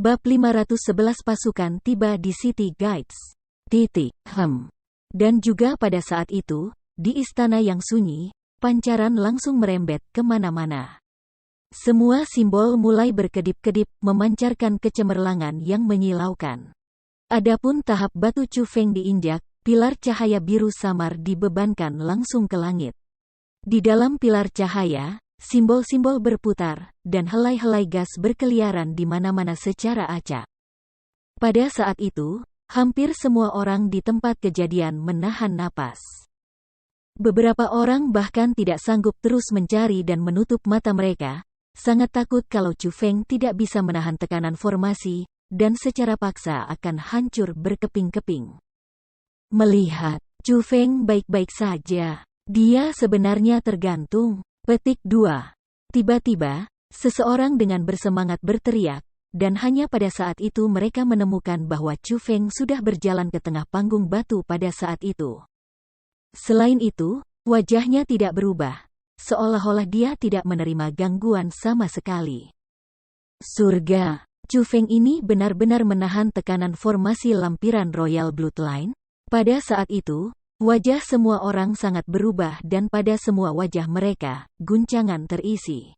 Bab 511 pasukan tiba di City Gates. Dan juga pada saat itu, di istana yang sunyi, pancaran langsung merembet kemana-mana. Semua simbol mulai berkedip-kedip, memancarkan kecemerlangan yang menyilaukan. Adapun tahap batu Chu Feng diinjak, pilar cahaya biru samar dibebankan langsung ke langit. Di dalam pilar cahaya, simbol-simbol berputar, dan helai-helai gas berkeliaran di mana-mana secara acak. Pada saat itu, hampir semua orang di tempat kejadian menahan napas. Beberapa orang bahkan tidak sanggup terus mencari dan menutup mata mereka, sangat takut kalau Chu Feng tidak bisa menahan tekanan formasi, dan secara paksa akan hancur berkeping-keping. Melihat Chu Feng baik-baik saja, dia sebenarnya tergantung. Petik 2. Tiba-tiba, seseorang dengan bersemangat berteriak, dan hanya pada saat itu mereka menemukan bahwa Chu Feng sudah berjalan ke tengah panggung batu pada saat itu. Selain itu, wajahnya tidak berubah, seolah-olah dia tidak menerima gangguan sama sekali. Surga! Chu Feng ini benar-benar menahan tekanan formasi lampiran Royal Bloodline. Pada saat itu, wajah semua orang sangat berubah dan pada semua wajah mereka, guncangan terisi.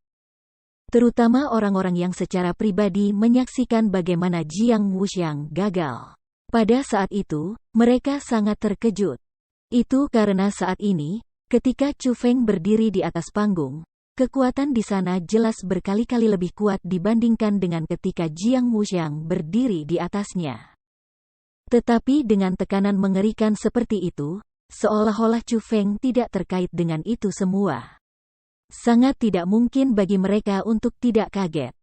Terutama orang-orang yang secara pribadi menyaksikan bagaimana Jiang Wuxiang gagal. Pada saat itu, mereka sangat terkejut. Itu karena saat ini, ketika Chu Feng berdiri di atas panggung, kekuatan di sana jelas berkali-kali lebih kuat dibandingkan dengan ketika Jiang Wuxiang berdiri di atasnya. Tetapi dengan tekanan mengerikan seperti itu, seolah-olah Chu Feng tidak terkait dengan itu semua. Sangat tidak mungkin bagi mereka untuk tidak kaget.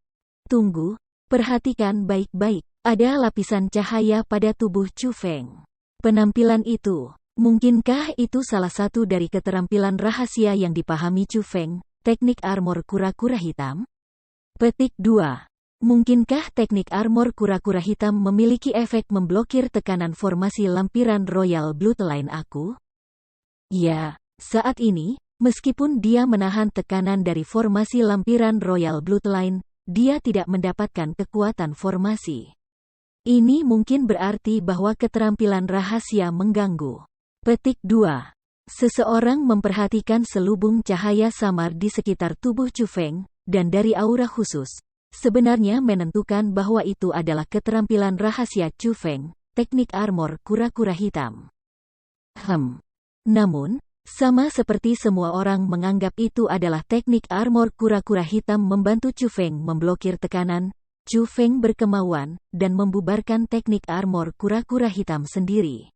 Tunggu, perhatikan baik-baik, ada lapisan cahaya pada tubuh Chu Feng. Penampilan itu, mungkinkah itu salah satu dari keterampilan rahasia yang dipahami Chu Feng, teknik armor kura-kura hitam? Petik 2. Mungkinkah teknik armor kura-kura hitam memiliki efek memblokir tekanan formasi lampiran Royal Bloodline aku? Ya, saat ini, meskipun dia menahan tekanan dari formasi lampiran Royal Bloodline, dia tidak mendapatkan kekuatan formasi. Ini mungkin berarti bahwa keterampilan rahasia mengganggu. Petik 2. Seseorang memperhatikan selubung cahaya samar di sekitar tubuh Chu Feng, dan dari aura khusus, sebenarnya menentukan bahwa itu adalah keterampilan rahasia Chu Feng, teknik armor kura-kura hitam. Namun, sama seperti semua orang menganggap itu adalah teknik armor kura-kura hitam membantu Chu Feng memblokir tekanan, Chu Feng berkemauan, dan membubarkan teknik armor kura-kura hitam sendiri.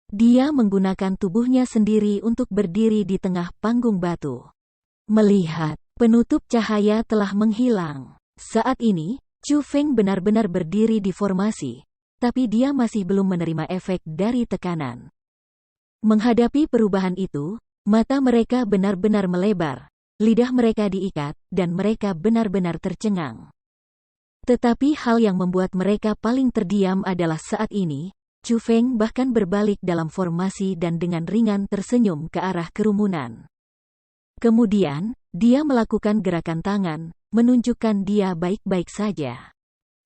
Dia menggunakan tubuhnya sendiri untuk berdiri di tengah panggung batu. Melihat penutup cahaya telah menghilang. Saat ini, Chu Feng benar-benar berdiri di formasi, tapi dia masih belum menerima efek dari tekanan. Menghadapi perubahan itu, mata mereka benar-benar melebar, lidah mereka diikat, dan mereka benar-benar tercengang. Tetapi hal yang membuat mereka paling terdiam adalah saat ini, Chu Feng bahkan berbalik dalam formasi dan dengan ringan tersenyum ke arah kerumunan. Kemudian, dia melakukan gerakan tangan, menunjukkan dia baik-baik saja.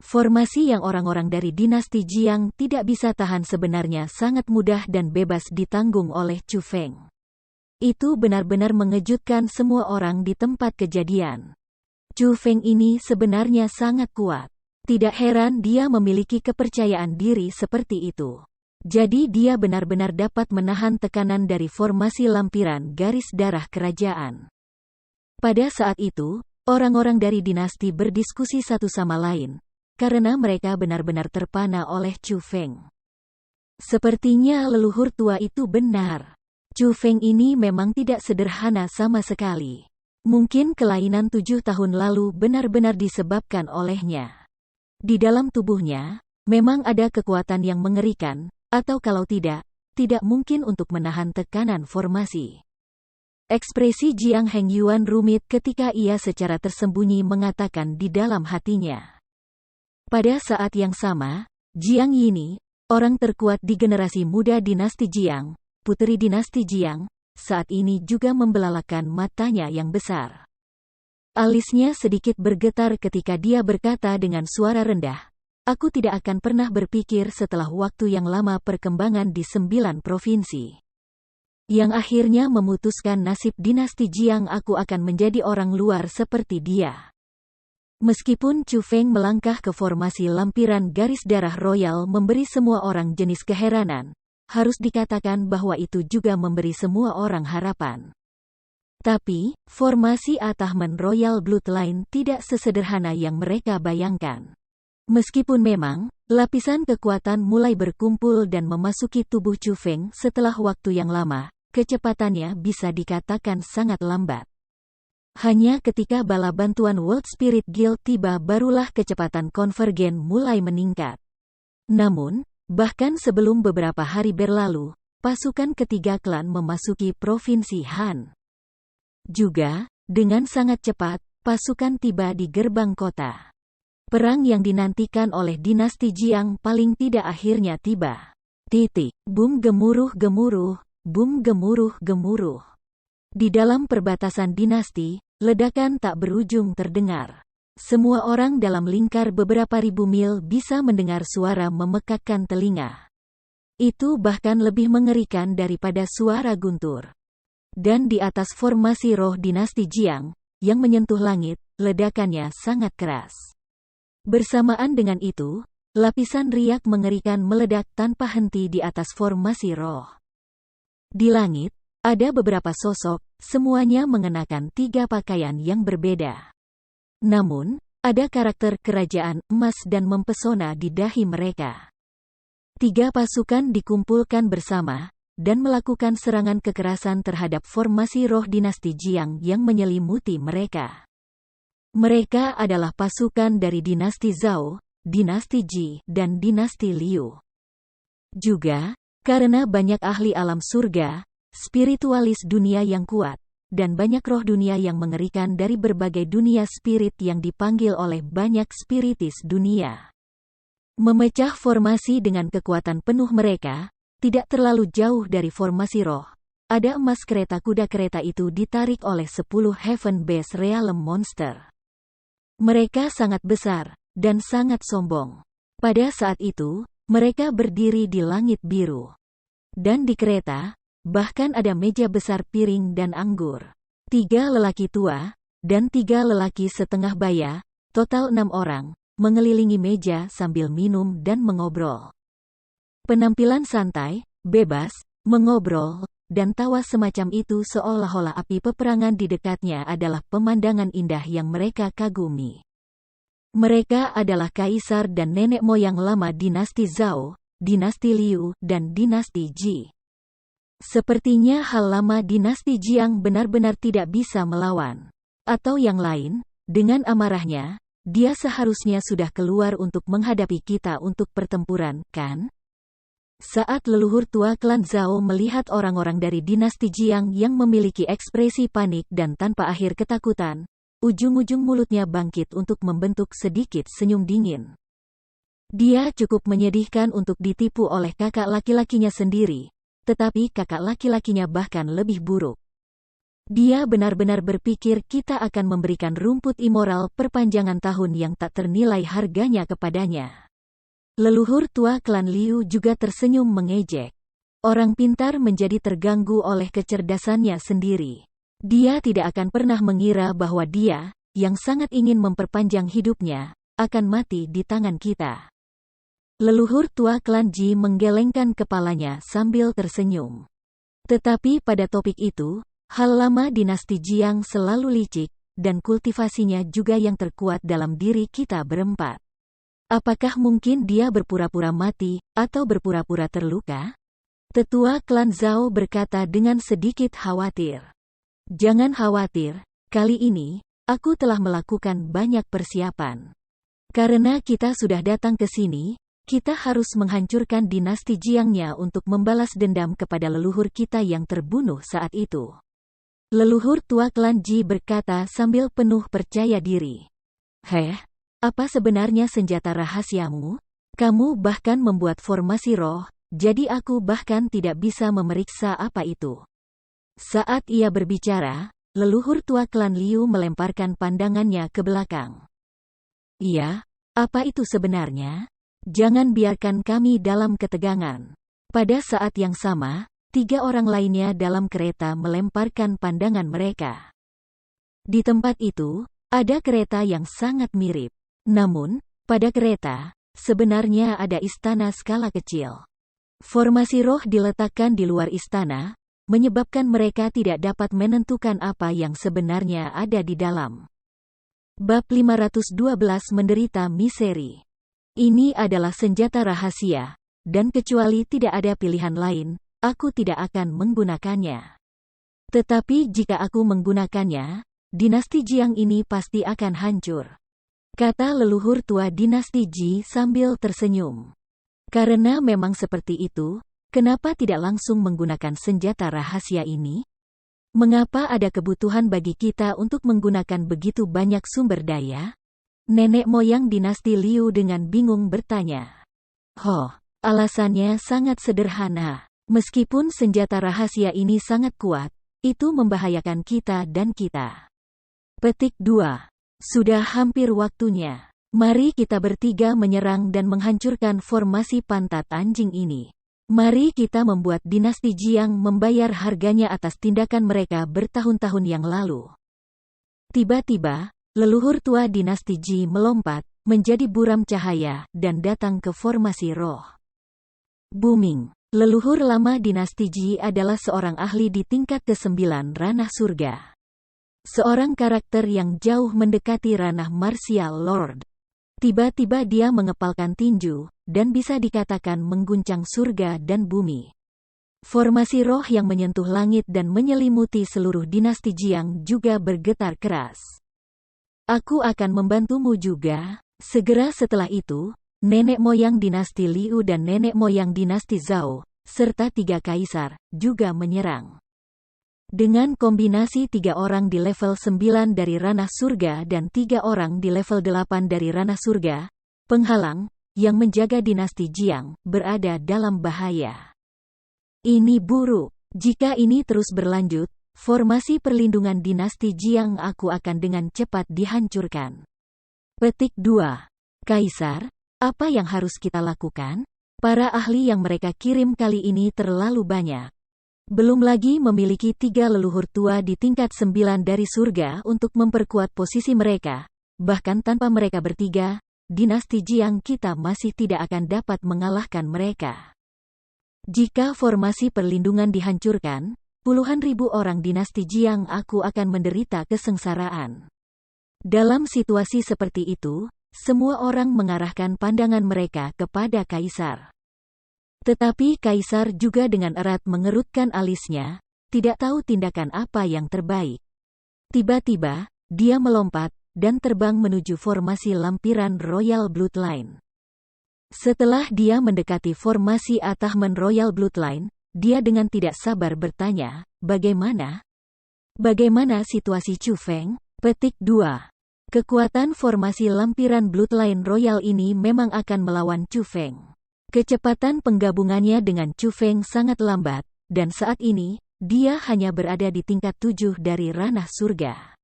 Formasi yang orang-orang dari dinasti Jiang tidak bisa tahan sebenarnya sangat mudah dan bebas ditanggung oleh Chu Feng. Itu benar-benar mengejutkan semua orang di tempat kejadian. Chu Feng ini sebenarnya sangat kuat. Tidak heran dia memiliki kepercayaan diri seperti itu. Jadi dia benar-benar dapat menahan tekanan dari formasi lampiran garis darah kerajaan. Pada saat itu, orang-orang dari dinasti berdiskusi satu sama lain, karena mereka benar-benar terpana oleh Chu Feng. Sepertinya leluhur tua itu benar. Chu Feng ini memang tidak sederhana sama sekali. Mungkin kelainan 7 tahun lalu benar-benar disebabkan olehnya. Di dalam tubuhnya, memang ada kekuatan yang mengerikan, atau kalau tidak, tidak mungkin untuk menahan tekanan formasi. Ekspresi Jiang Hengyuan rumit ketika ia secara tersembunyi mengatakan di dalam hatinya. Pada saat yang sama, Jiang Yini, orang terkuat di generasi muda dinasti Jiang, putri dinasti Jiang, saat ini juga membelalakan matanya yang besar. Alisnya sedikit bergetar ketika dia berkata dengan suara rendah, aku tidak akan pernah berpikir setelah waktu yang lama perkembangan di 9 provinsi. Yang akhirnya memutuskan nasib dinasti Jiang, aku akan menjadi orang luar seperti dia. Meskipun Chu Feng melangkah ke formasi lampiran garis darah royal memberi semua orang jenis keheranan, harus dikatakan bahwa itu juga memberi semua orang harapan. Tapi, formasi Attachment Royal Bloodline tidak sesederhana yang mereka bayangkan. Meskipun memang, lapisan kekuatan mulai berkumpul dan memasuki tubuh Chu Feng setelah waktu yang lama, kecepatannya bisa dikatakan sangat lambat. Hanya ketika bala bantuan World Spirit Guild tiba barulah kecepatan konvergen mulai meningkat. Namun, bahkan sebelum beberapa hari berlalu, pasukan ketiga klan memasuki Provinsi Han. Juga, dengan sangat cepat, pasukan tiba di gerbang kota. Perang yang dinantikan oleh dinasti Jiang paling tidak akhirnya tiba. Bum gemuruh-gemuruh, bum gemuruh-gemuruh. Di dalam perbatasan dinasti, ledakan tak berujung terdengar. Semua orang dalam lingkar beberapa ribu mil bisa mendengar suara memekakkan telinga. Itu bahkan lebih mengerikan daripada suara guntur. Dan di atas formasi roh dinasti Jiang, yang menyentuh langit, ledakannya sangat keras. Bersamaan dengan itu, lapisan riak mengerikan meledak tanpa henti di atas formasi roh. Di langit, ada beberapa sosok, semuanya mengenakan 3 pakaian yang berbeda. Namun, ada karakter kerajaan emas dan mempesona di dahi mereka. 3 pasukan dikumpulkan bersama, dan melakukan serangan kekerasan terhadap formasi roh dinasti Jiang yang menyelimuti mereka. Mereka adalah pasukan dari dinasti Zhao, dinasti Ji, dan dinasti Liu. Juga, karena banyak ahli alam surga, spiritualis dunia yang kuat, dan banyak roh dunia yang mengerikan dari berbagai dunia spirit yang dipanggil oleh banyak spiritis dunia. Memecah formasi dengan kekuatan penuh mereka, tidak terlalu jauh dari formasi roh. Ada emas kereta kuda itu ditarik oleh 10 Heaven Base Realm Monster. Mereka sangat besar, dan sangat sombong. Pada saat itu, mereka berdiri di langit biru. Dan di kereta, bahkan ada meja besar piring dan anggur. 3 lelaki tua, dan 3 lelaki setengah baya, total 6 orang, mengelilingi meja sambil minum dan mengobrol. Penampilan santai, bebas, mengobrol, dan tawa semacam itu seolah-olah api peperangan di dekatnya adalah pemandangan indah yang mereka kagumi. Mereka adalah kaisar dan nenek moyang lama dinasti Zhao, dinasti Liu, dan dinasti Ji. Sepertinya hal lama dinasti Jiang benar-benar tidak bisa melawan. Atau yang lain, dengan amarahnya, dia seharusnya sudah keluar untuk menghadapi kita untuk pertempuran, kan? Saat leluhur tua klan Zhao melihat orang-orang dari dinasti Jiang yang memiliki ekspresi panik dan tanpa akhir ketakutan, ujung-ujung mulutnya bangkit untuk membentuk sedikit senyum dingin. Dia cukup menyedihkan untuk ditipu oleh kakak laki-lakinya sendiri, tetapi kakak laki-lakinya bahkan lebih buruk. Dia benar-benar berpikir kita akan memberikan rumput immoral perpanjangan tahun yang tak ternilai harganya kepadanya. Leluhur tua klan Liu juga tersenyum mengejek. Orang pintar menjadi terganggu oleh kecerdasannya sendiri. Dia tidak akan pernah mengira bahwa dia, yang sangat ingin memperpanjang hidupnya, akan mati di tangan kita. Leluhur tua klan Ji menggelengkan kepalanya sambil tersenyum. Tetapi pada topik itu, hal lama dinasti Jiang selalu licik, dan kultivasinya juga yang terkuat dalam diri kita berempat. Apakah mungkin dia berpura-pura mati, atau berpura-pura terluka? Tetua klan Zhao berkata dengan sedikit khawatir. Jangan khawatir, kali ini, aku telah melakukan banyak persiapan. Karena kita sudah datang ke sini, kita harus menghancurkan dinasti Jiangnya untuk membalas dendam kepada leluhur kita yang terbunuh saat itu. Leluhur tua klan Ji berkata sambil penuh percaya diri. Apa sebenarnya senjata rahasiamu? Kamu bahkan membuat formasi roh, jadi aku bahkan tidak bisa memeriksa apa itu. Saat ia berbicara, leluhur tua klan Liu melemparkan pandangannya ke belakang. Iya, apa itu sebenarnya? Jangan biarkan kami dalam ketegangan. Pada saat yang sama, 3 orang lainnya dalam kereta melemparkan pandangan mereka. Di tempat itu, ada kereta yang sangat mirip. Namun, pada kereta, sebenarnya ada istana skala kecil. Formasi roh diletakkan di luar istana, menyebabkan mereka tidak dapat menentukan apa yang sebenarnya ada di dalam. Bab 512 Menderita Misteri. Ini adalah senjata rahasia, dan kecuali tidak ada pilihan lain, aku tidak akan menggunakannya. Tetapi jika aku menggunakannya, dinasti Jiang ini pasti akan hancur, kata leluhur tua dinasti Ji sambil tersenyum. Karena memang seperti itu, kenapa tidak langsung menggunakan senjata rahasia ini? Mengapa ada kebutuhan bagi kita untuk menggunakan begitu banyak sumber daya? Nenek moyang dinasti Liu dengan bingung bertanya. Alasannya sangat sederhana. Meskipun senjata rahasia ini sangat kuat, itu membahayakan kita dan kita. Petik 2. Sudah hampir waktunya. Mari kita bertiga menyerang dan menghancurkan formasi pantat anjing ini. Mari kita membuat dinasti Jiang membayar harganya atas tindakan mereka bertahun-tahun yang lalu. Tiba-tiba, leluhur tua dinasti Ji melompat, menjadi buram cahaya, dan datang ke formasi roh. Booming. Leluhur lama dinasti Ji adalah seorang ahli di tingkat ke-9 ranah surga. Seorang karakter yang jauh mendekati ranah martial lord. Tiba-tiba dia mengepalkan tinju, dan bisa dikatakan mengguncang surga dan bumi. Formasi roh yang menyentuh langit dan menyelimuti seluruh dinasti Jiang juga bergetar keras. Aku akan membantumu juga. Segera setelah itu, nenek moyang dinasti Liu dan nenek moyang dinasti Zhao, serta 3 kaisar, juga menyerang. Dengan kombinasi 3 orang di level 9 dari ranah surga dan 3 orang di level 8 dari ranah surga, penghalang, yang menjaga dinasti Jiang, berada dalam bahaya. Ini buruk. Jika ini terus berlanjut, formasi perlindungan dinasti Jiang aku akan dengan cepat dihancurkan. Petik 2. Kaisar, apa yang harus kita lakukan? Para ahli yang mereka kirim kali ini terlalu banyak. Belum lagi memiliki 3 leluhur tua di tingkat 9 dari surga untuk memperkuat posisi mereka. Bahkan tanpa mereka bertiga, dinasti Jiang kita masih tidak akan dapat mengalahkan mereka. Jika formasi perlindungan dihancurkan, puluhan ribu orang dinasti Jiang aku akan menderita kesengsaraan. Dalam situasi seperti itu, semua orang mengarahkan pandangan mereka kepada kaisar. Tetapi kaisar juga dengan erat mengerutkan alisnya, tidak tahu tindakan apa yang terbaik. Tiba-tiba, dia melompat, dan terbang menuju formasi lampiran Royal Bloodline. Setelah dia mendekati formasi Attachment Royal Bloodline, dia dengan tidak sabar bertanya, bagaimana? Bagaimana situasi Chu Feng? Petik 2. Kekuatan formasi lampiran Bloodline Royal ini memang akan melawan Chu Feng. Kecepatan penggabungannya dengan Chu Feng sangat lambat, dan saat ini, dia hanya berada di tingkat 7 dari ranah surga.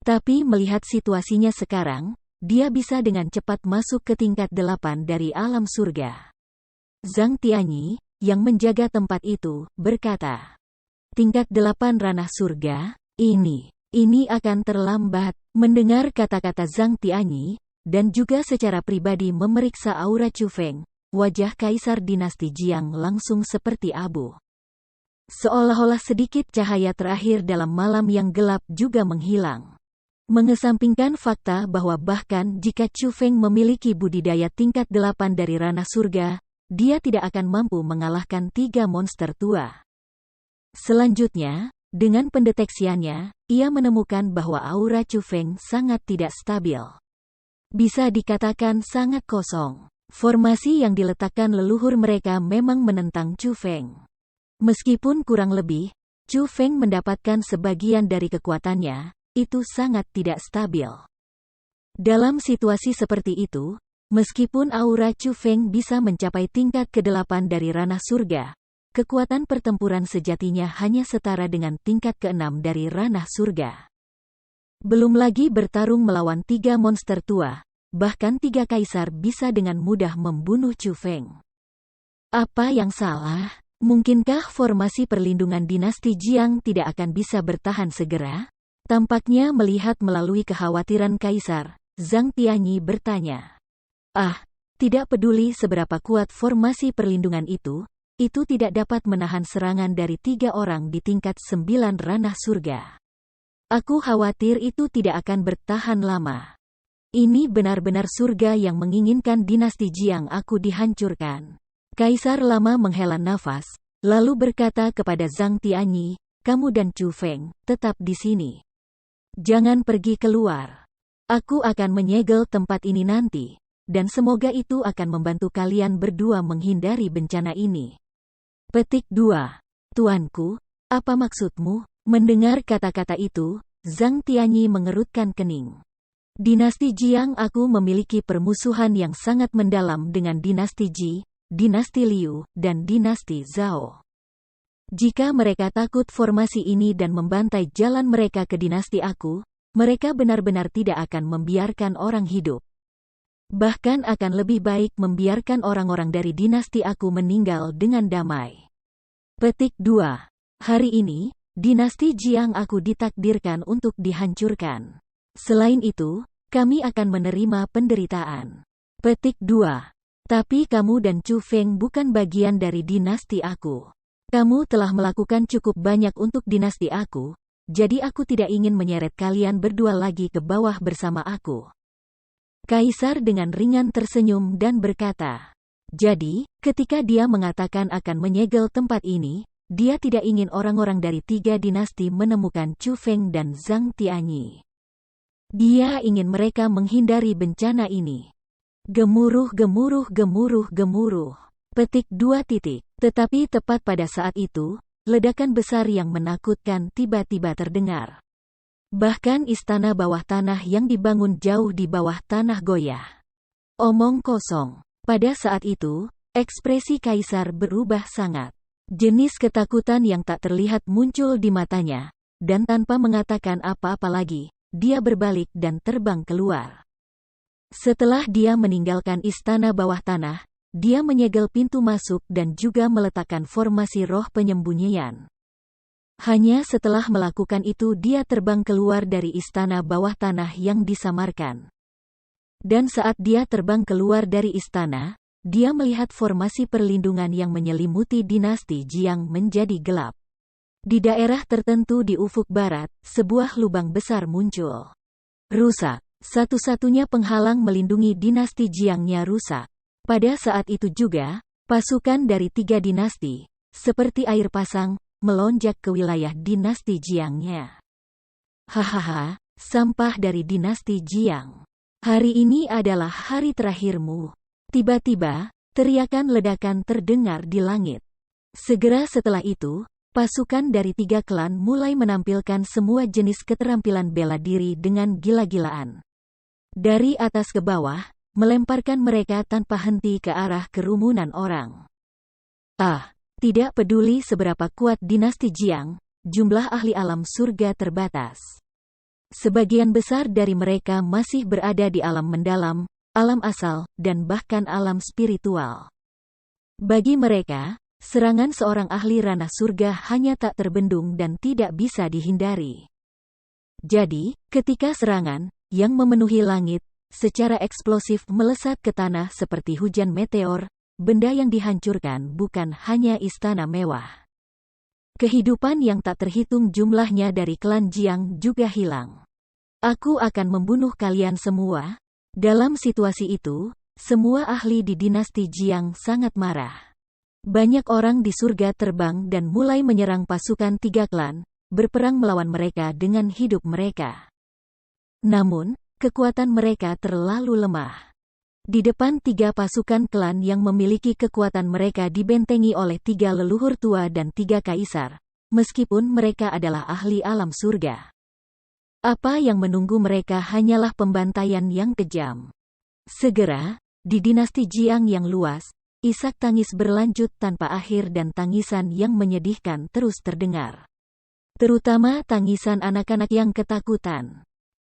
Tapi melihat situasinya sekarang, dia bisa dengan cepat masuk ke tingkat 8 dari alam surga. Zhang Tianyi, yang menjaga tempat itu, berkata, tingkat 8 ranah surga, ini akan terlambat. Mendengar kata-kata Zhang Tianyi, dan juga secara pribadi memeriksa aura Chu Feng, wajah kaisar dinasti Jiang langsung seperti abu. Seolah-olah sedikit cahaya terakhir dalam malam yang gelap juga menghilang. Mengesampingkan fakta bahwa bahkan jika Chu Feng memiliki budidaya tingkat 8 dari ranah surga, dia tidak akan mampu mengalahkan 3 monster tua. Selanjutnya, dengan pendeteksiannya, ia menemukan bahwa aura Chu Feng sangat tidak stabil. Bisa dikatakan sangat kosong. Formasi yang diletakkan leluhur mereka memang menentang Chu Feng. Meskipun kurang lebih, Chu Feng mendapatkan sebagian dari kekuatannya, itu sangat tidak stabil. Dalam situasi seperti itu, meskipun aura Chu Feng bisa mencapai tingkat ke-8 dari ranah surga, kekuatan pertempuran sejatinya hanya setara dengan tingkat ke-6 dari ranah surga. Belum lagi bertarung melawan 3 monster tua, bahkan 3 kaisar bisa dengan mudah membunuh Chu Feng. Apa yang salah? Mungkinkah formasi perlindungan dinasti Jiang tidak akan bisa bertahan segera? Tampaknya melihat melalui kekhawatiran kaisar, Zhang Tianyi bertanya. Tidak peduli seberapa kuat formasi perlindungan itu tidak dapat menahan serangan dari 3 orang di tingkat 9 ranah surga. Aku khawatir itu tidak akan bertahan lama. Ini benar-benar surga yang menginginkan dinasti Jiang aku dihancurkan. Kaisar lama menghela nafas, lalu berkata kepada Zhang Tianyi, kamu dan Chu Feng, tetap di sini. Jangan pergi keluar. Aku akan menyegel tempat ini nanti. Dan semoga itu akan membantu kalian berdua menghindari bencana ini. Petik 2. Tuanku, apa maksudmu? Mendengar kata-kata itu, Zhang Tianyi mengerutkan kening. Dinasti Jiang aku memiliki permusuhan yang sangat mendalam dengan dinasti Ji, dinasti Liu, dan dinasti Zhao. Jika mereka takut formasi ini dan membantai jalan mereka ke dinasti aku, mereka benar-benar tidak akan membiarkan orang hidup. Bahkan akan lebih baik membiarkan orang-orang dari dinasti aku meninggal dengan damai. Petik 2. Hari ini, dinasti Jiang aku ditakdirkan untuk dihancurkan. Selain itu, kami akan menerima penderitaan. Petik 2. Tapi kamu dan Chu Feng bukan bagian dari dinasti aku. Kamu telah melakukan cukup banyak untuk dinasti aku, jadi aku tidak ingin menyeret kalian berdua lagi ke bawah bersama aku. Kaisar dengan ringan tersenyum dan berkata, jadi, ketika dia mengatakan akan menyegel tempat ini, dia tidak ingin orang-orang dari 3 dinasti menemukan Chu Feng dan Zhang Tianyi. Dia ingin mereka menghindari bencana ini. Gemuruh, gemuruh, gemuruh, gemuruh. Petik 2. Tetapi tepat pada saat itu, ledakan besar yang menakutkan tiba-tiba terdengar. Bahkan istana bawah tanah yang dibangun jauh di bawah tanah goyah. Omong kosong. Pada saat itu, ekspresi kaisar berubah sangat. Jenis ketakutan yang tak terlihat muncul di matanya, dan tanpa mengatakan apa-apa lagi, dia berbalik dan terbang keluar. Setelah dia meninggalkan istana bawah tanah, dia menyegel pintu masuk dan juga meletakkan formasi roh penyembunyian. Hanya setelah melakukan itu dia terbang keluar dari istana bawah tanah yang disamarkan. Dan saat dia terbang keluar dari istana, dia melihat formasi perlindungan yang menyelimuti dinasti Jiang menjadi gelap. Di daerah tertentu di ufuk barat, sebuah lubang besar muncul. Rusak. Satu-satunya penghalang melindungi dinasti Jiangnya rusak. Pada saat itu juga, pasukan dari 3 dinasti, seperti air pasang, melonjak ke wilayah dinasti Jiangnya. Hahaha, sampah dari dinasti Jiang. Hari ini adalah hari terakhirmu. Tiba-tiba, teriakan ledakan terdengar di langit. Segera setelah itu, pasukan dari 3 klan mulai menampilkan semua jenis keterampilan bela diri dengan gila-gilaan. Dari atas ke bawah, melemparkan mereka tanpa henti ke arah kerumunan orang. Tidak peduli seberapa kuat dinasti Jiang, jumlah ahli alam surga terbatas. Sebagian besar dari mereka masih berada di alam mendalam, alam asal, dan bahkan alam spiritual. Bagi mereka, serangan seorang ahli ranah surga hanya tak terbendung dan tidak bisa dihindari. Jadi, ketika serangan, yang memenuhi langit, secara eksplosif melesat ke tanah seperti hujan meteor, benda yang dihancurkan bukan hanya istana mewah. Kehidupan yang tak terhitung jumlahnya dari klan Jiang juga hilang. Aku akan membunuh kalian semua. Dalam situasi itu, semua ahli di dinasti Jiang sangat marah. Banyak orang di surga terbang dan mulai menyerang pasukan 3 klan, berperang melawan mereka dengan hidup mereka. Namun, kekuatan mereka terlalu lemah. Di depan 3 pasukan klan yang memiliki kekuatan mereka dibentengi oleh 3 leluhur tua dan 3 kaisar, meskipun mereka adalah ahli alam surga. Apa yang menunggu mereka hanyalah pembantaian yang kejam. Segera, di dinasti Jiang yang luas, isak tangis berlanjut tanpa akhir dan tangisan yang menyedihkan terus terdengar. Terutama tangisan anak-anak yang ketakutan.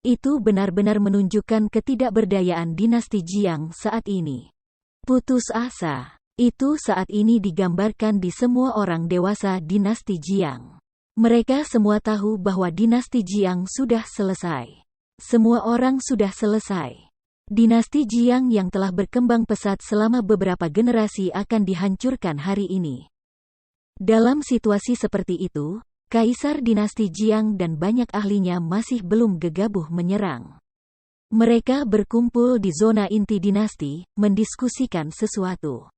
Itu benar-benar menunjukkan ketidakberdayaan dinasti Jiang saat ini. Putus asa. Itu saat ini digambarkan di semua orang dewasa dinasti Jiang. Mereka semua tahu bahwa dinasti Jiang sudah selesai. Semua orang sudah selesai. Dinasti Jiang yang telah berkembang pesat selama beberapa generasi akan dihancurkan hari ini. Dalam situasi seperti itu, Kaisar dinasti Jiang dan banyak ahlinya masih belum gegabah menyerang. Mereka berkumpul di zona inti dinasti, mendiskusikan sesuatu.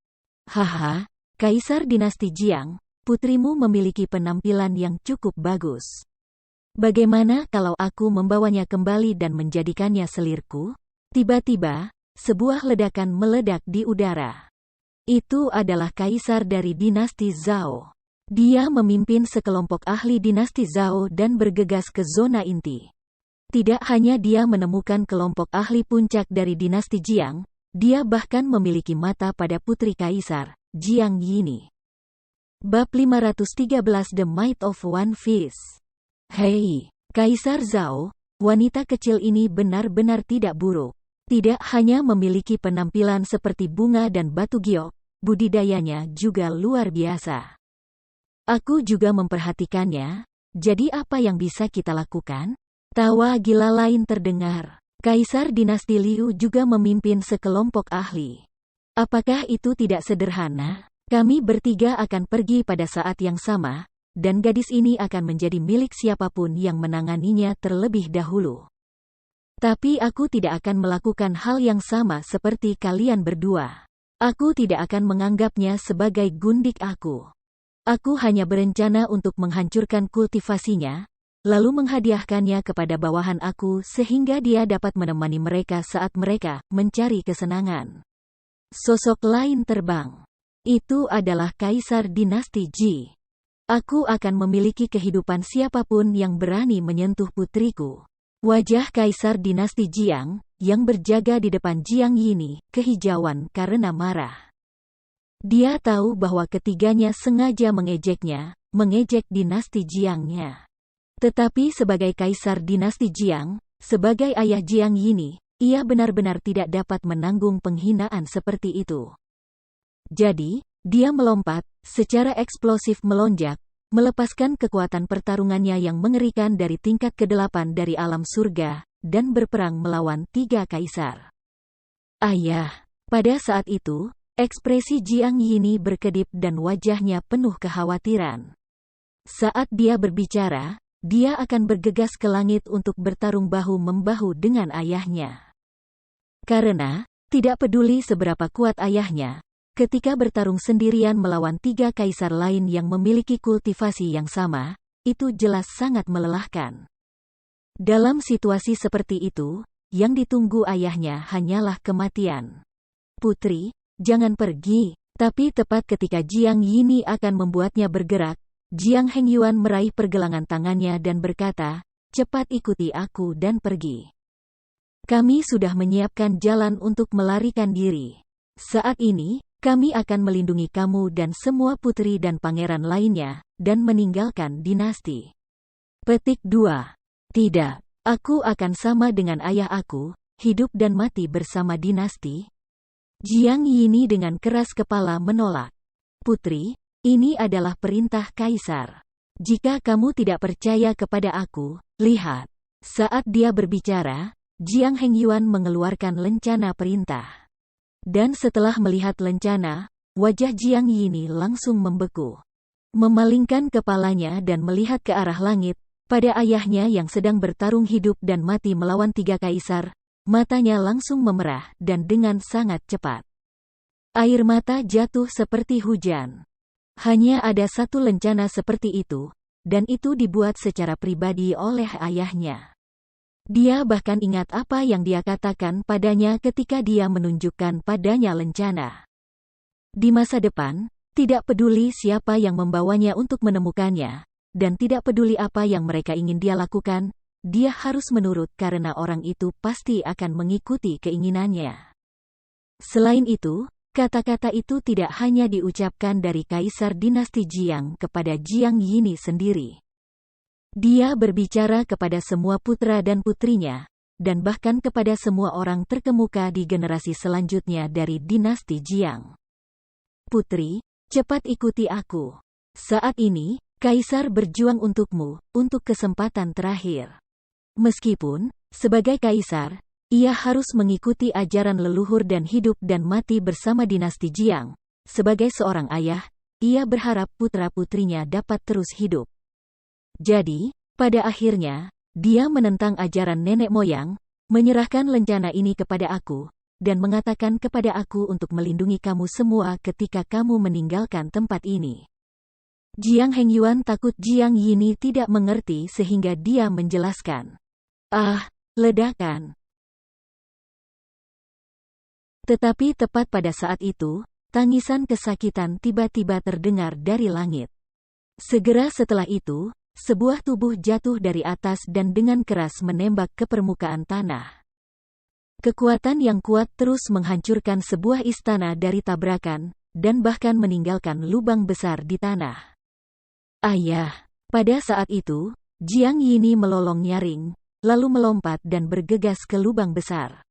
Haha, Kaisar dinasti Jiang, putrimu memiliki penampilan yang cukup bagus. Bagaimana kalau aku membawanya kembali dan menjadikannya selirku? Tiba-tiba, sebuah ledakan meledak di udara. Itu adalah Kaisar dari dinasti Zhao. Dia memimpin sekelompok ahli dinasti Zhao dan bergegas ke zona inti. Tidak hanya dia menemukan kelompok ahli puncak dari dinasti Jiang, dia bahkan memiliki mata pada putri Kaisar, Jiang Yini. Bab 513 The Might of One Fist. Hei, Kaisar Zhao, wanita kecil ini benar-benar tidak buruk. Tidak hanya memiliki penampilan seperti bunga dan batu giok, budidayanya juga luar biasa. Aku juga memperhatikannya, jadi apa yang bisa kita lakukan? Tawa gila lain terdengar. Kaisar dinasti Liu juga memimpin sekelompok ahli. Apakah itu tidak sederhana? Kami bertiga akan pergi pada saat yang sama, dan gadis ini akan menjadi milik siapapun yang menanganinya terlebih dahulu. Tapi aku tidak akan melakukan hal yang sama seperti kalian berdua. Aku tidak akan menganggapnya sebagai gundik aku. Aku hanya berencana untuk menghancurkan kultivasinya, lalu menghadiahkannya kepada bawahan aku sehingga dia dapat menemani mereka saat mereka mencari kesenangan. Sosok lain terbang. Itu adalah Kaisar dinasti Ji. Aku akan memiliki kehidupan siapapun yang berani menyentuh putriku. Wajah Kaisar dinasti Jiang, yang berjaga di depan Jiang Yini, kehijauan karena marah. Dia tahu bahwa ketiganya sengaja mengejeknya, mengejek dinasti Jiangnya. Tetapi sebagai Kaisar dinasti Jiang, sebagai ayah Jiang Yini, ia benar-benar tidak dapat menanggung penghinaan seperti itu. Jadi, dia melompat, secara eksplosif melonjak, melepaskan kekuatan pertarungannya yang mengerikan dari tingkat ke-8 dari alam surga, dan berperang melawan 3 kaisar. Ayah. Pada saat itu, ekspresi Jiang Yini berkedip dan wajahnya penuh kekhawatiran. Saat dia berbicara, dia akan bergegas ke langit untuk bertarung bahu-membahu dengan ayahnya. Karena, tidak peduli seberapa kuat ayahnya, ketika bertarung sendirian melawan 3 kaisar lain yang memiliki kultivasi yang sama, itu jelas sangat melelahkan. Dalam situasi seperti itu, yang ditunggu ayahnya hanyalah kematian. Putri, jangan pergi. Tapi tepat ketika Jiang Yini akan membuatnya bergerak, Jiang Hengyuan meraih pergelangan tangannya dan berkata, cepat ikuti aku dan pergi. Kami sudah menyiapkan jalan untuk melarikan diri. Saat ini, kami akan melindungi kamu dan semua putri dan pangeran lainnya, dan meninggalkan dinasti. Petik 2. Tidak, aku akan sama dengan ayah aku, hidup dan mati bersama dinasti. Jiang Yini dengan keras kepala menolak. Putri, ini adalah perintah kaisar. Jika kamu tidak percaya kepada aku, lihat. Saat dia berbicara, Jiang Hengyuan mengeluarkan lencana perintah. Dan setelah melihat lencana, wajah Jiang Yini langsung membeku. Memalingkan kepalanya dan melihat ke arah langit, pada ayahnya yang sedang bertarung hidup dan mati melawan 3 kaisar, matanya langsung memerah dan dengan sangat cepat. Air mata jatuh seperti hujan. Hanya ada satu lencana seperti itu, dan itu dibuat secara pribadi oleh ayahnya. Dia bahkan ingat apa yang dia katakan padanya ketika dia menunjukkan padanya lencana. Di masa depan, tidak peduli siapa yang membawanya untuk menemukannya, dan tidak peduli apa yang mereka ingin dia lakukan, dia harus menurut karena orang itu pasti akan mengikuti keinginannya. Selain itu, kata-kata itu tidak hanya diucapkan dari Kaisar dinasti Jiang kepada Jiang Yini sendiri. Dia berbicara kepada semua putra dan putrinya, dan bahkan kepada semua orang terkemuka di generasi selanjutnya dari dinasti Jiang. Putri, cepat ikuti aku. Saat ini, Kaisar berjuang untukmu, untuk kesempatan terakhir. Meskipun, sebagai Kaisar, ia harus mengikuti ajaran leluhur dan hidup dan mati bersama dinasti Jiang. Sebagai seorang ayah, ia berharap putra-putrinya dapat terus hidup. Jadi, pada akhirnya, dia menentang ajaran nenek moyang, menyerahkan lencana ini kepada aku, dan mengatakan kepada aku untuk melindungi kamu semua ketika kamu meninggalkan tempat ini. Jiang Hengyuan takut Jiang Yini tidak mengerti sehingga dia menjelaskan. Ledakan. Tetapi tepat pada saat itu, tangisan kesakitan tiba-tiba terdengar dari langit. Segera setelah itu, sebuah tubuh jatuh dari atas dan dengan keras menembak ke permukaan tanah. Kekuatan yang kuat terus menghancurkan sebuah istana dari tabrakan, dan bahkan meninggalkan lubang besar di tanah. Ayah! Pada saat itu, Jiang Yini melolong nyaring, lalu melompat dan bergegas ke lubang besar.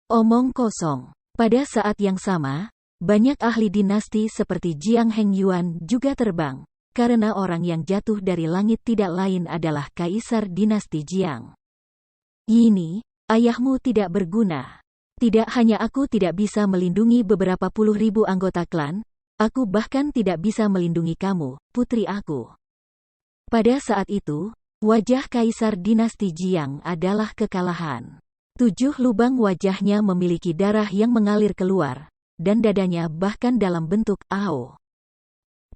Omong kosong. Pada saat yang sama, banyak ahli dinasti seperti Jiang Hengyuan juga terbang, karena orang yang jatuh dari langit tidak lain adalah Kaisar dinasti Jiang. Yini, ayahmu tidak berguna. Tidak hanya aku tidak bisa melindungi beberapa puluh ribu anggota klan, aku bahkan tidak bisa melindungi kamu, putri aku. Pada saat itu, wajah Kaisar dinasti Jiang adalah kekalahan. 7 lubang wajahnya memiliki darah yang mengalir keluar, dan dadanya bahkan dalam bentuk AO.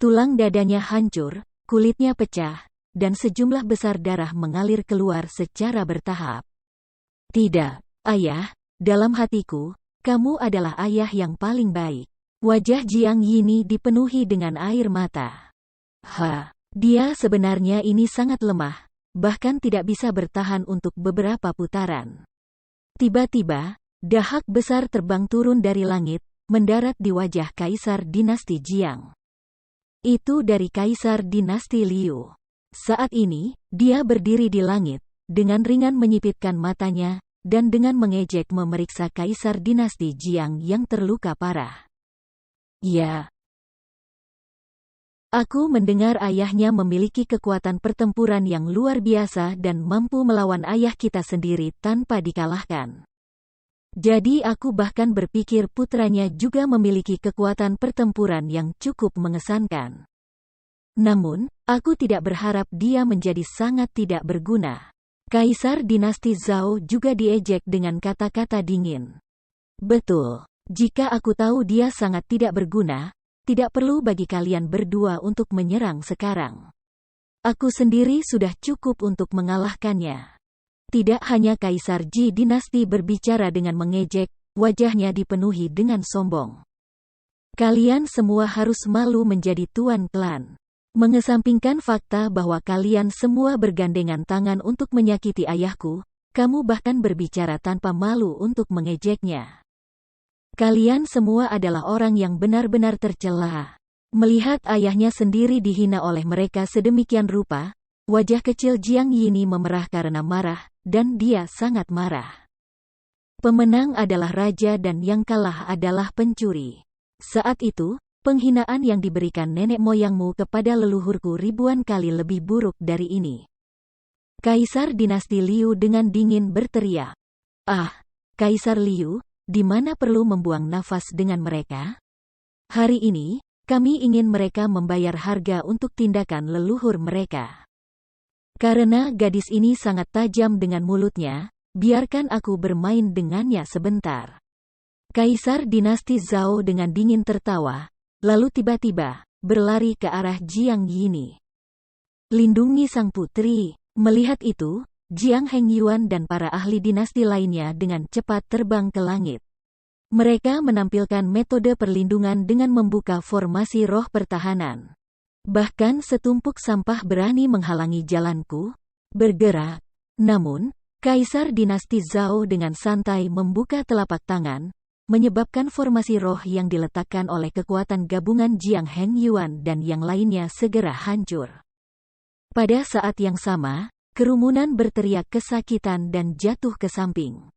Tulang dadanya hancur, kulitnya pecah, dan sejumlah besar darah mengalir keluar secara bertahap. Tidak, ayah, dalam hatiku, kamu adalah ayah yang paling baik. Wajah Jiang Yini dipenuhi dengan air mata. Dia sebenarnya ini sangat lemah, bahkan tidak bisa bertahan untuk beberapa putaran. Tiba-tiba, dahak besar terbang turun dari langit, mendarat di wajah Kaisar dinasti Jiang. Itu dari Kaisar dinasti Liu. Saat ini, dia berdiri di langit, dengan ringan menyipitkan matanya, dan dengan mengejek memeriksa Kaisar dinasti Jiang yang terluka parah. Ya. Aku mendengar ayahnya memiliki kekuatan pertempuran yang luar biasa dan mampu melawan ayah kita sendiri tanpa dikalahkan. Jadi aku bahkan berpikir putranya juga memiliki kekuatan pertempuran yang cukup mengesankan. Namun, aku tidak berharap dia menjadi sangat tidak berguna. Kaisar dinasti Zhao juga diejek dengan kata-kata dingin. Betul. Jika aku tahu dia sangat tidak berguna, tidak perlu bagi kalian berdua untuk menyerang sekarang. Aku sendiri sudah cukup untuk mengalahkannya. Tidak hanya Kaisar Ji dinasti berbicara dengan mengejek, wajahnya dipenuhi dengan sombong. Kalian semua harus malu menjadi tuan klan. Mengesampingkan fakta bahwa kalian semua bergandengan tangan untuk menyakiti ayahku, kamu bahkan berbicara tanpa malu untuk mengejeknya. Kalian semua adalah orang yang benar-benar tercela. Melihat ayahnya sendiri dihina oleh mereka sedemikian rupa, wajah kecil Jiang Yini memerah karena marah, dan dia sangat marah. Pemenang adalah raja dan yang kalah adalah pencuri. Saat itu, penghinaan yang diberikan nenek moyangmu kepada leluhurku ribuan kali lebih buruk dari ini. Kaisar dinasti Liu dengan dingin berteriak. Kaisar Liu, di mana perlu membuang nafas dengan mereka? Hari ini, kami ingin mereka membayar harga untuk tindakan leluhur mereka. Karena gadis ini sangat tajam dengan mulutnya, biarkan aku bermain dengannya sebentar. Kaisar dinasti Zhao dengan dingin tertawa, lalu tiba-tiba, berlari ke arah Jiang Yini. Lindungi sang putri. Melihat itu, Jiang Hengyuan dan para ahli dinasti lainnya dengan cepat terbang ke langit. Mereka menampilkan metode perlindungan dengan membuka formasi roh pertahanan. Bahkan setumpuk sampah berani menghalangi jalanku bergerak. Namun, Kaisar dinasti Zhao dengan santai membuka telapak tangan, menyebabkan formasi roh yang diletakkan oleh kekuatan gabungan Jiang Hengyuan dan yang lainnya segera hancur. Pada saat yang sama, Kerumunan berteriak kesakitan dan jatuh ke samping.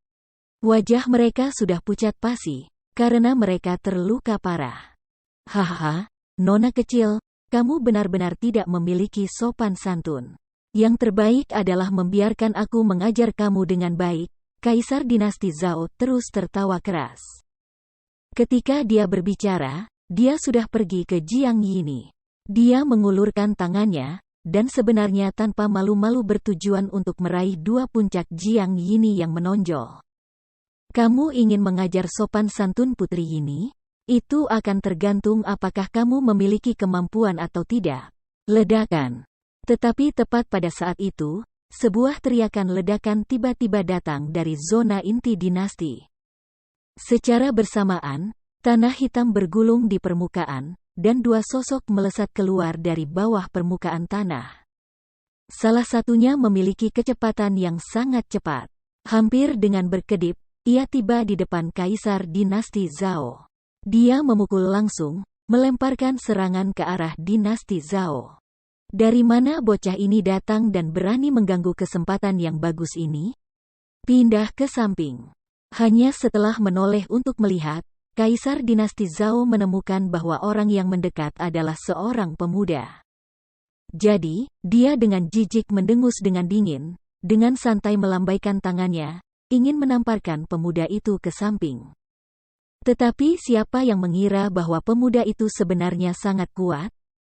Wajah mereka sudah pucat pasi, karena mereka terluka parah. Hahaha, nona kecil, kamu benar-benar tidak memiliki sopan santun. Yang terbaik adalah membiarkan aku mengajar kamu dengan baik. Kaisar dinasti Zhao terus tertawa keras. Ketika dia berbicara, dia sudah pergi ke Jiang Yini. Dia mengulurkan tangannya, dan sebenarnya tanpa malu-malu bertujuan untuk meraih dua puncak Jiang Yini yang menonjol. Kamu ingin mengajar sopan santun putri Yini? Itu akan tergantung apakah kamu memiliki kemampuan atau tidak. Ledakan. Tetapi tepat pada saat itu, sebuah teriakan ledakan tiba-tiba datang dari zona inti dinasti. Secara bersamaan, tanah hitam bergulung di permukaan, dan dua sosok melesat keluar dari bawah permukaan tanah. Salah satunya memiliki kecepatan yang sangat cepat. Hampir dengan berkedip, ia tiba di depan Kaisar dinasti Zhao. Dia memukul langsung, melemparkan serangan ke arah dinasti Zhao. Dari mana bocah ini datang dan berani mengganggu kesempatan yang bagus ini? Pindah ke samping. Hanya setelah menoleh untuk melihat, Kaisar dinasti Zhao menemukan bahwa orang yang mendekat adalah seorang pemuda. Jadi, dia dengan jijik mendengus dengan dingin, dengan santai melambaikan tangannya, ingin menamparkan pemuda itu ke samping. Tetapi siapa yang mengira bahwa pemuda itu sebenarnya sangat kuat?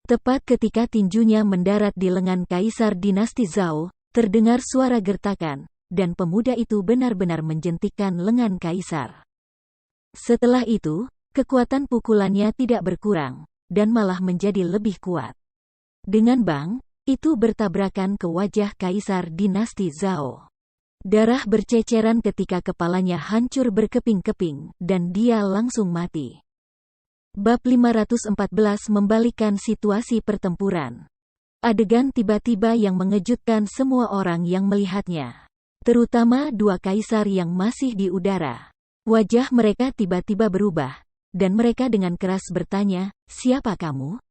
Tepat ketika tinjunya mendarat di lengan Kaisar dinasti Zhao, terdengar suara gertakan, dan pemuda itu benar-benar menjentikkan lengan Kaisar. Setelah itu, kekuatan pukulannya tidak berkurang, dan malah menjadi lebih kuat. Dengan bang, itu bertabrakan ke wajah Kaisar dinasti Zhao. Darah berceceran ketika kepalanya hancur berkeping-keping, dan dia langsung mati. Bab 514 membalikkan situasi pertempuran. Adegan tiba-tiba yang mengejutkan semua orang yang melihatnya. Terutama dua kaisar yang masih di udara. Wajah mereka tiba-tiba berubah, dan mereka dengan keras bertanya, "Siapa kamu?"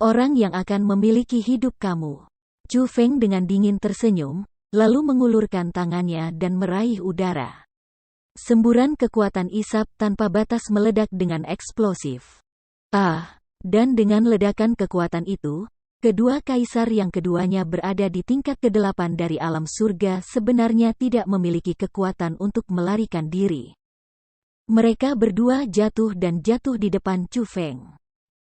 "Orang yang akan memiliki hidup kamu." Chu Feng dengan dingin tersenyum, lalu mengulurkan tangannya dan meraih udara. Semburan kekuatan isap tanpa batas meledak dengan eksplosif. Dan dengan ledakan kekuatan itu, kedua kaisar yang keduanya berada di tingkat ke-8 dari alam surga sebenarnya tidak memiliki kekuatan untuk melarikan diri. Mereka berdua jatuh dan jatuh di depan Chu Feng.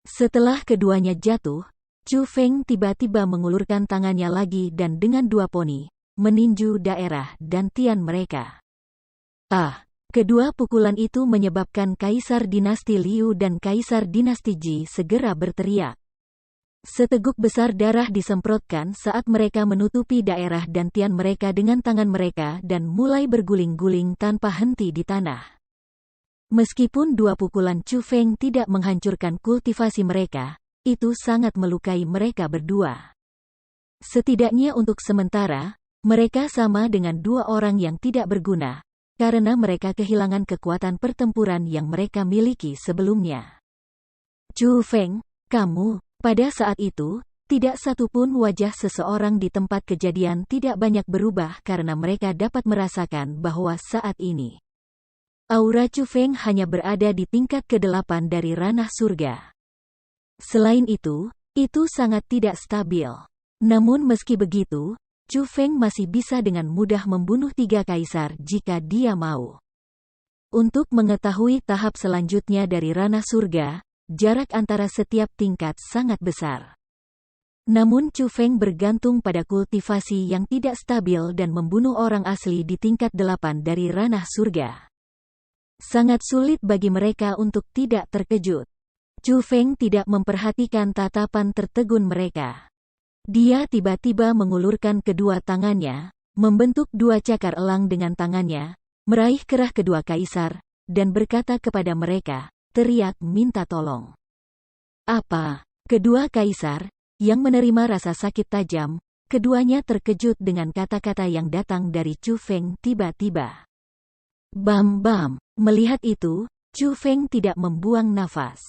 Setelah keduanya jatuh, Chu Feng tiba-tiba mengulurkan tangannya lagi dan dengan dua poni, meninju daerah dantian mereka. Kedua pukulan itu menyebabkan Kaisar dinasti Liu dan Kaisar dinasti Ji segera berteriak. Seteguk besar darah disemprotkan saat mereka menutupi daerah dantian mereka dengan tangan mereka dan mulai berguling-guling tanpa henti di tanah. Meskipun dua pukulan Chu Feng tidak menghancurkan kultivasi mereka, itu sangat melukai mereka berdua. Setidaknya untuk sementara, mereka sama dengan dua orang yang tidak berguna, karena mereka kehilangan kekuatan pertempuran yang mereka miliki sebelumnya. "Chu Feng, kamu..." Pada saat itu, tidak satupun wajah seseorang di tempat kejadian tidak banyak berubah karena mereka dapat merasakan bahwa saat ini aura Chu Feng hanya berada di tingkat ke-8 dari ranah surga. Selain itu sangat tidak stabil. Namun meski begitu, Chu Feng masih bisa dengan mudah membunuh 3 kaisar jika dia mau. Untuk mengetahui tahap selanjutnya dari ranah surga, jarak antara setiap tingkat sangat besar. Namun Chu Feng bergantung pada kultivasi yang tidak stabil dan membunuh orang asli di tingkat 8 dari ranah surga. Sangat sulit bagi mereka untuk tidak terkejut. Chu Feng tidak memperhatikan tatapan tertegun mereka. Dia tiba-tiba mengulurkan kedua tangannya, membentuk 2 cakar elang dengan tangannya, meraih kerah kedua kaisar, dan berkata kepada mereka, teriak minta tolong. "Apa?" Kedua kaisar, yang menerima rasa sakit tajam, keduanya terkejut dengan kata-kata yang datang dari Chu Feng tiba-tiba. Bam. Melihat itu, Chu Feng tidak membuang nafas.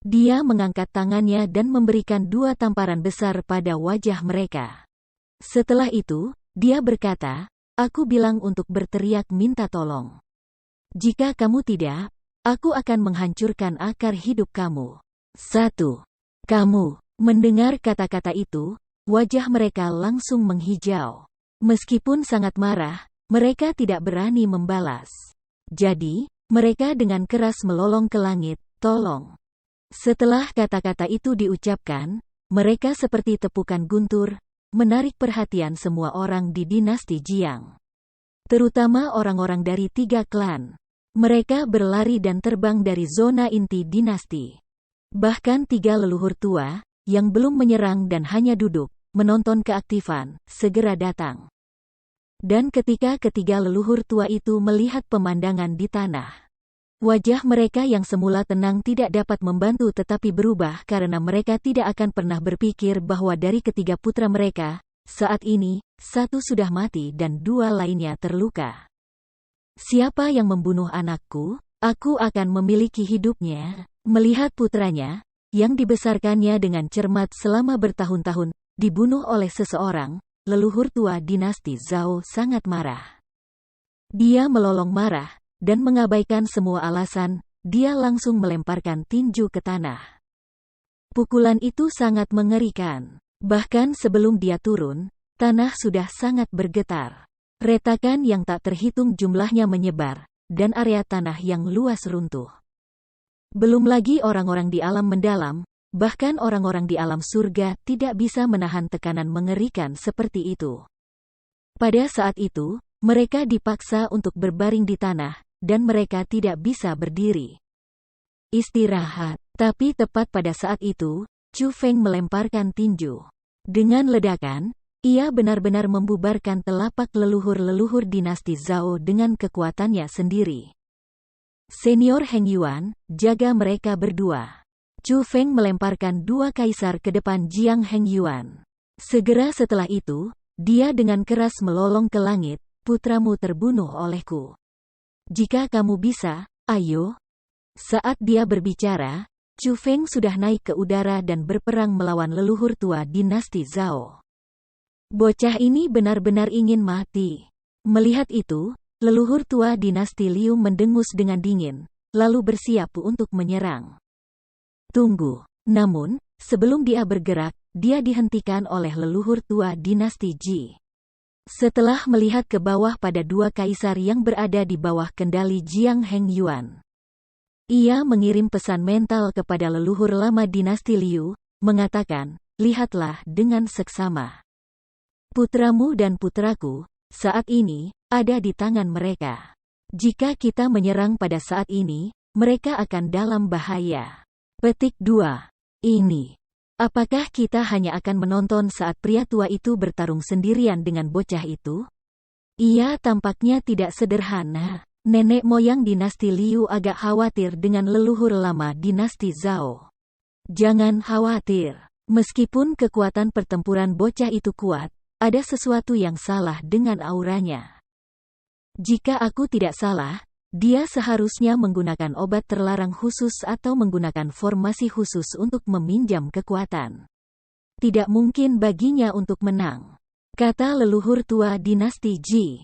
Dia mengangkat tangannya dan memberikan 2 tamparan besar pada wajah mereka. Setelah itu, dia berkata, "Aku bilang untuk berteriak minta tolong. Jika kamu tidak, aku akan menghancurkan akar hidup kamu." 1. Kamu. Mendengar kata-kata itu, wajah mereka langsung menghijau. Meskipun sangat marah, mereka tidak berani membalas. Jadi, mereka dengan keras melolong ke langit, "Tolong." Setelah kata-kata itu diucapkan, mereka seperti tepukan guntur, menarik perhatian semua orang di dinasti Jiang. Terutama orang-orang dari 3 klan. Mereka berlari dan terbang dari zona inti dinasti. Bahkan 3 leluhur tua, yang belum menyerang dan hanya duduk, menonton keaktifan, segera datang. Dan ketika ketiga leluhur tua itu melihat pemandangan di tanah, wajah mereka yang semula tenang tidak dapat membantu tetapi berubah karena mereka tidak akan pernah berpikir bahwa dari ketiga putra mereka, saat ini, 1 sudah mati dan 2 lainnya terluka. "Siapa yang membunuh anakku? Aku akan memiliki hidupnya." Melihat putranya, yang dibesarkannya dengan cermat selama bertahun-tahun, dibunuh oleh seseorang, leluhur tua dinasti Zhao sangat marah. Dia melolong marah, dan mengabaikan semua alasan, dia langsung melemparkan tinju ke tanah. Pukulan itu sangat mengerikan. Bahkan sebelum dia turun, tanah sudah sangat bergetar. Retakan yang tak terhitung jumlahnya menyebar, dan area tanah yang luas runtuh. Belum lagi orang-orang di alam mendalam, bahkan orang-orang di alam surga tidak bisa menahan tekanan mengerikan seperti itu. Pada saat itu, mereka dipaksa untuk berbaring di tanah, dan mereka tidak bisa berdiri. Istirahat. Tapi tepat pada saat itu, Chu Feng melemparkan tinju. Dengan ledakan, ia benar-benar membubarkan telapak leluhur-leluhur dinasti Zhao dengan kekuatannya sendiri. Senior Heng Yuan, jaga mereka berdua. Chu Feng melemparkan 2 kaisar ke depan Jiang Heng Yuan. Segera setelah itu, dia dengan keras melolong ke langit, "Putramu terbunuh olehku. Jika kamu bisa, ayo." Saat dia berbicara, Chu Feng sudah naik ke udara dan berperang melawan leluhur tua dinasti Zhao. Bocah ini benar-benar ingin mati. Melihat itu, leluhur tua dinasti Liu mendengus dengan dingin, lalu bersiap untuk menyerang. Tunggu. Namun, sebelum dia bergerak, dia dihentikan oleh leluhur tua dinasti Ji. Setelah melihat ke bawah pada 2 kaisar yang berada di bawah kendali Jiang Heng Yuan, ia mengirim pesan mental kepada leluhur lama dinasti Liu, mengatakan, "Lihatlah dengan seksama. Putramu dan putraku, saat ini, ada di tangan mereka. Jika kita menyerang pada saat ini, mereka akan dalam bahaya." Petik 2. Ini. Apakah kita hanya akan menonton saat pria tua itu bertarung sendirian dengan bocah itu? Ia tampaknya tidak sederhana. Nenek moyang dinasti Liu agak khawatir dengan leluhur lama dinasti Zhao. Jangan khawatir. Meskipun kekuatan pertempuran bocah itu kuat, ada sesuatu yang salah dengan auranya. Jika aku tidak salah, dia seharusnya menggunakan obat terlarang khusus atau menggunakan formasi khusus untuk meminjam kekuatan. Tidak mungkin baginya untuk menang, kata leluhur tua dinasti Ji.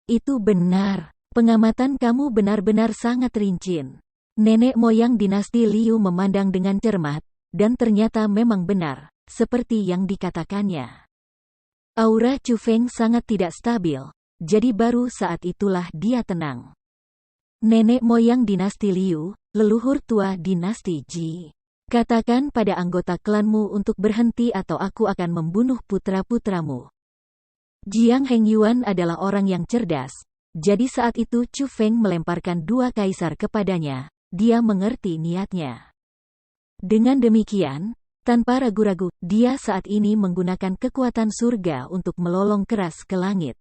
Itu benar. Pengamatan kamu benar-benar sangat rinci. Nenek moyang dinasti Liu memandang dengan cermat, dan ternyata memang benar, seperti yang dikatakannya. Aura Chu Feng sangat tidak stabil, jadi baru saat itulah dia tenang. Nenek moyang dinasti Liu, leluhur tua dinasti Ji. Katakan pada anggota klanmu untuk berhenti atau aku akan membunuh putra-putramu. Jiang Heng Yuan adalah orang yang cerdas, jadi saat itu Chu Feng melemparkan 2 kaisar kepadanya, dia mengerti niatnya. Dengan demikian, tanpa ragu-ragu, dia saat ini menggunakan kekuatan surga untuk melolong keras ke langit.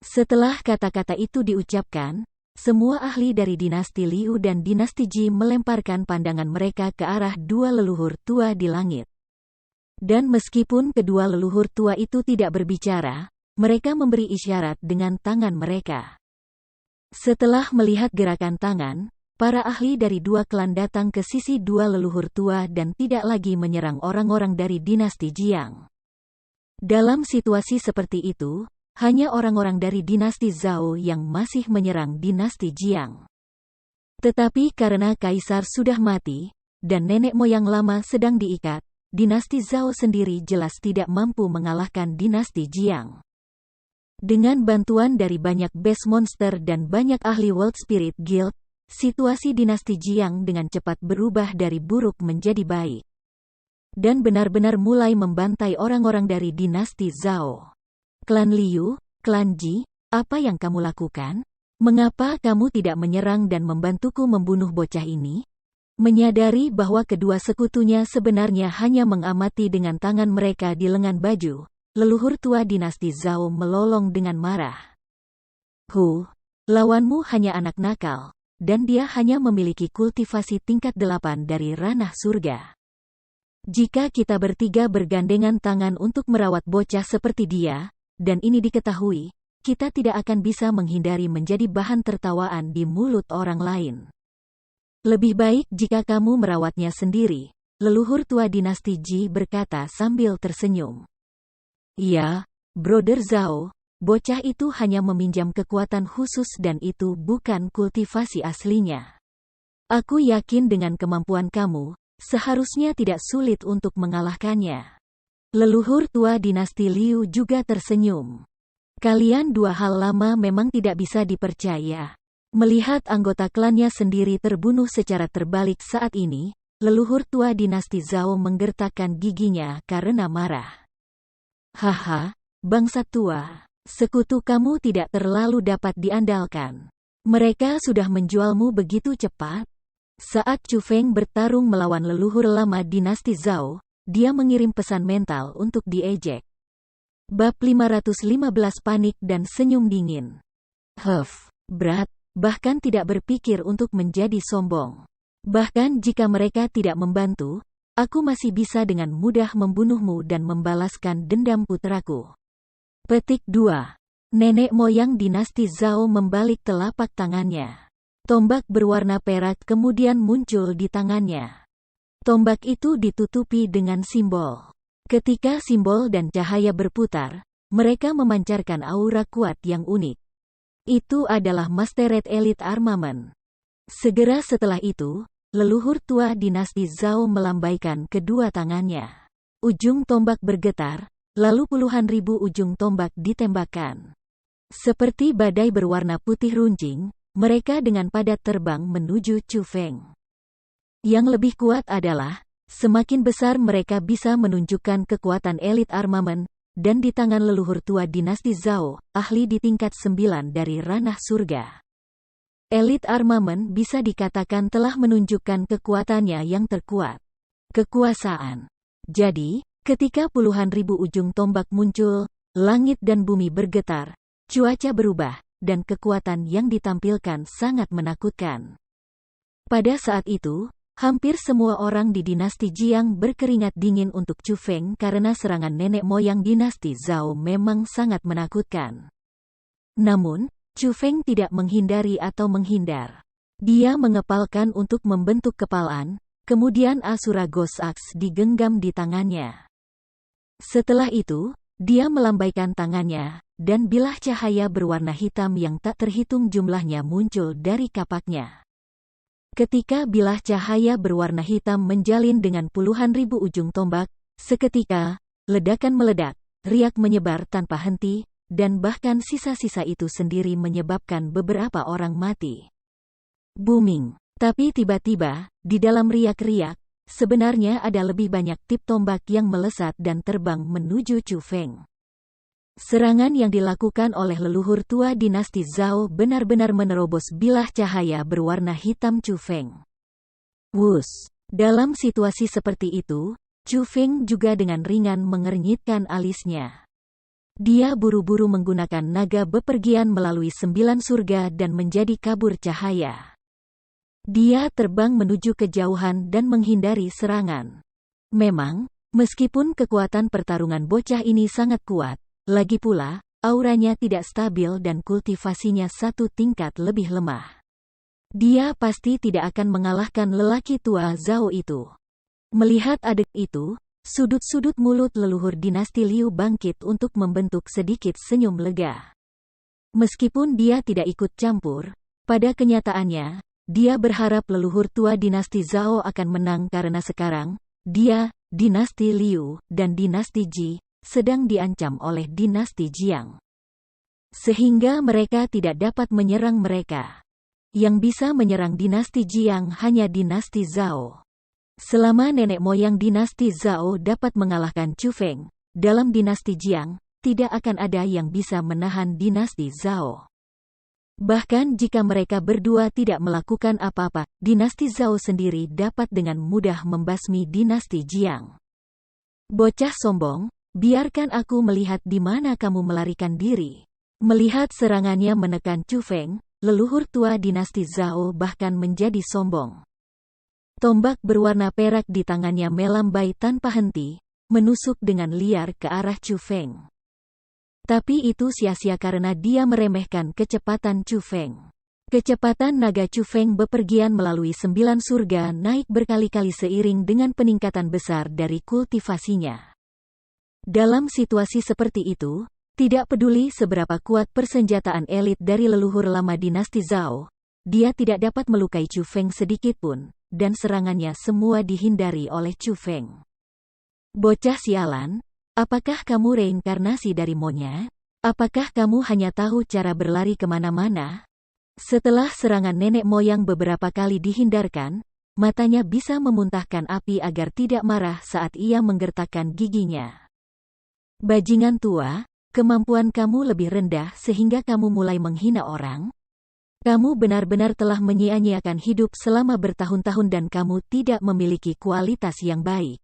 Setelah kata-kata itu diucapkan, semua ahli dari dinasti Liu dan dinasti Ji melemparkan pandangan mereka ke arah 2 leluhur tua di langit. Dan meskipun kedua leluhur tua itu tidak berbicara, mereka memberi isyarat dengan tangan mereka. Setelah melihat gerakan tangan, para ahli dari 2 klan datang ke sisi 2 leluhur tua dan tidak lagi menyerang orang-orang dari dinasti Jiang. Dalam situasi seperti itu, hanya orang-orang dari dinasti Zhao yang masih menyerang dinasti Jiang. Tetapi karena kaisar sudah mati, dan nenek moyang lama sedang diikat, dinasti Zhao sendiri jelas tidak mampu mengalahkan dinasti Jiang. Dengan bantuan dari banyak base monster dan banyak ahli World Spirit Guild, situasi dinasti Jiang dengan cepat berubah dari buruk menjadi baik. Dan benar-benar mulai membantai orang-orang dari dinasti Zhao. Klan Liu, klan Ji, apa yang kamu lakukan? Mengapa kamu tidak menyerang dan membantuku membunuh bocah ini? Menyadari bahwa kedua sekutunya sebenarnya hanya mengamati dengan tangan mereka di lengan baju, leluhur tua dinasti Zhao melolong dengan marah. Lawanmu hanya anak nakal, dan dia hanya memiliki kultivasi tingkat 8 dari ranah surga. Jika kita bertiga bergandengan tangan untuk merawat bocah seperti dia, dan ini diketahui, kita tidak akan bisa menghindari menjadi bahan tertawaan di mulut orang lain. Lebih baik jika kamu merawatnya sendiri, leluhur tua dinasti Ji berkata sambil tersenyum. Ya, Brother Zhao, bocah itu hanya meminjam kekuatan khusus dan itu bukan kultivasi aslinya. Aku yakin dengan kemampuan kamu, seharusnya tidak sulit untuk mengalahkannya. Leluhur tua dinasti Liu juga tersenyum. Kalian dua hal lama memang tidak bisa dipercaya. Melihat anggota klannya sendiri terbunuh secara terbalik saat ini, leluhur tua dinasti Zhao menggertakkan giginya karena marah. Haha, bangsa tua, sekutu kamu tidak terlalu dapat diandalkan. Mereka sudah menjualmu begitu cepat? Saat Chu Feng bertarung melawan leluhur lama dinasti Zhao, dia mengirim pesan mental untuk diejek. Bab 515 Panik dan Senyum Dingin. Berat, bahkan tidak berpikir untuk menjadi sombong. Bahkan jika mereka tidak membantu, aku masih bisa dengan mudah membunuhmu dan membalaskan dendam putraku. Petik 2. Nenek moyang dinasti Zhao membalik telapak tangannya. Tombak berwarna perak kemudian muncul di tangannya. Tombak itu ditutupi dengan simbol. Ketika simbol dan cahaya berputar, mereka memancarkan aura kuat yang unik. Itu adalah Mastered Elite Armament. Segera setelah itu, leluhur tua dinasti Zhao melambaikan kedua tangannya. Ujung tombak bergetar, lalu puluhan ribu ujung tombak ditembakkan. Seperti badai berwarna putih runcing, mereka dengan padat terbang menuju Chu Feng. Yang lebih kuat adalah, semakin besar mereka bisa menunjukkan kekuatan Elite Armament, dan di tangan leluhur tua dinasti Zhao, ahli di tingkat 9 dari ranah surga. Elite Armament bisa dikatakan telah menunjukkan kekuatannya yang terkuat. Kekuasaan. Jadi, ketika puluhan ribu ujung tombak muncul, langit dan bumi bergetar, cuaca berubah, dan kekuatan yang ditampilkan sangat menakutkan. Pada saat itu, hampir semua orang di dinasti Jiang berkeringat dingin untuk Chu Feng karena serangan nenek moyang dinasti Zhao memang sangat menakutkan. Namun, Chu Feng tidak menghindari atau menghindar. Dia mengepalkan untuk membentuk kepalan, kemudian Asura Ghost Axe digenggam di tangannya. Setelah itu, dia melambaikan tangannya, dan bilah cahaya berwarna hitam yang tak terhitung jumlahnya muncul dari kapaknya. Ketika bilah cahaya berwarna hitam menjalin dengan puluhan ribu ujung tombak, seketika, ledakan meledak, riak menyebar tanpa henti, dan bahkan sisa-sisa itu sendiri menyebabkan beberapa orang mati. Booming. Tapi tiba-tiba, di dalam riak-riak, sebenarnya ada lebih banyak tip tombak yang melesat dan terbang menuju Chu Feng. Serangan yang dilakukan oleh leluhur tua dinasti Zhao benar-benar menerobos bilah cahaya berwarna hitam Chu Feng. Wus! Dalam situasi seperti itu, Chu Feng juga dengan ringan mengernyitkan alisnya. Dia buru-buru menggunakan naga bepergian melalui 9 surga dan menjadi kabur cahaya. Dia terbang menuju kejauhan dan menghindari serangan. Memang, meskipun kekuatan pertarungan bocah ini sangat kuat, lagi pula, auranya tidak stabil dan kultivasinya satu tingkat lebih lemah. Dia pasti tidak akan mengalahkan lelaki tua Zhao itu. Melihat adegan itu, Sudut-sudut mulut leluhur dinasti Liu bangkit untuk membentuk sedikit senyum lega. Meskipun dia tidak ikut campur, pada kenyataannya, dia berharap leluhur tua dinasti Zhao akan menang karena sekarang, dia, dinasti Liu, dan dinasti Ji, sedang diancam oleh dinasti Jiang. Sehingga mereka tidak dapat menyerang mereka. Yang bisa menyerang dinasti Jiang hanya dinasti Zhao. Selama nenek moyang dinasti Zhao dapat mengalahkan Chu Feng, dalam dinasti Jiang, tidak akan ada yang bisa menahan dinasti Zhao. Bahkan jika mereka berdua tidak melakukan apa-apa, dinasti Zhao sendiri dapat dengan mudah membasmi dinasti Jiang. Bocah sombong, biarkan aku melihat di mana kamu melarikan diri. Melihat serangannya menekan Chu Feng, leluhur tua dinasti Zhao bahkan menjadi sombong. Tombak berwarna perak di tangannya melambai tanpa henti, menusuk dengan liar ke arah Chu Feng. Tapi itu sia-sia karena dia meremehkan kecepatan Chu Feng. Kecepatan naga Chu Feng bepergian melalui 9 surga naik berkali-kali seiring dengan peningkatan besar dari kultivasinya. Dalam situasi seperti itu, tidak peduli seberapa kuat persenjataan elit dari leluhur lama dinasti Zhao, dia tidak dapat melukai Chu Feng sedikitpun, dan serangannya semua dihindari oleh Chu Feng. Bocah sialan, apakah kamu reinkarnasi dari monyet? Apakah kamu hanya tahu cara berlari kemana-mana? Setelah serangan nenek moyang beberapa kali dihindarkan, matanya bisa memuntahkan api agar tidak marah saat ia menggertakkan giginya. Bajingan tua, kemampuan kamu lebih rendah sehingga kamu mulai menghina orang? Kamu benar-benar telah menyia-nyiakan hidup selama bertahun-tahun dan kamu tidak memiliki kualitas yang baik.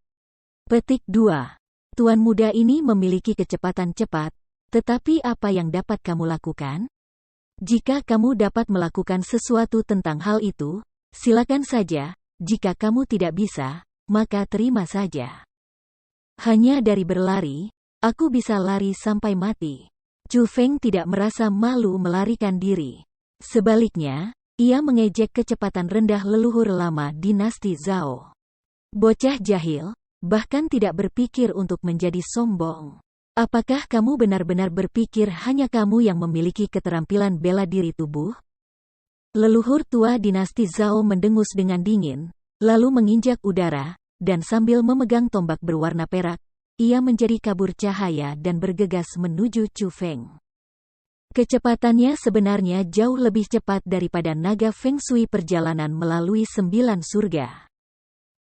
Petik 2. Tuan muda ini memiliki kecepatan cepat, tetapi apa yang dapat kamu lakukan? Jika kamu dapat melakukan sesuatu tentang hal itu, silakan saja. Jika kamu tidak bisa, maka terima saja. Hanya dari berlari, aku bisa lari sampai mati. Chu Feng tidak merasa malu melarikan diri. Sebaliknya, ia mengejek kecepatan rendah leluhur lama dinasti Zhao. Bocah jahil, bahkan tidak berpikir untuk menjadi sombong. Apakah kamu benar-benar berpikir hanya kamu yang memiliki keterampilan bela diri tubuh? Leluhur tua dinasti Zhao mendengus dengan dingin, lalu menginjak udara, dan sambil memegang tombak berwarna perak, ia menjadi kabur cahaya dan bergegas menuju Chu Feng. Kecepatannya sebenarnya jauh lebih cepat daripada naga Feng Shui perjalanan melalui 9 surga.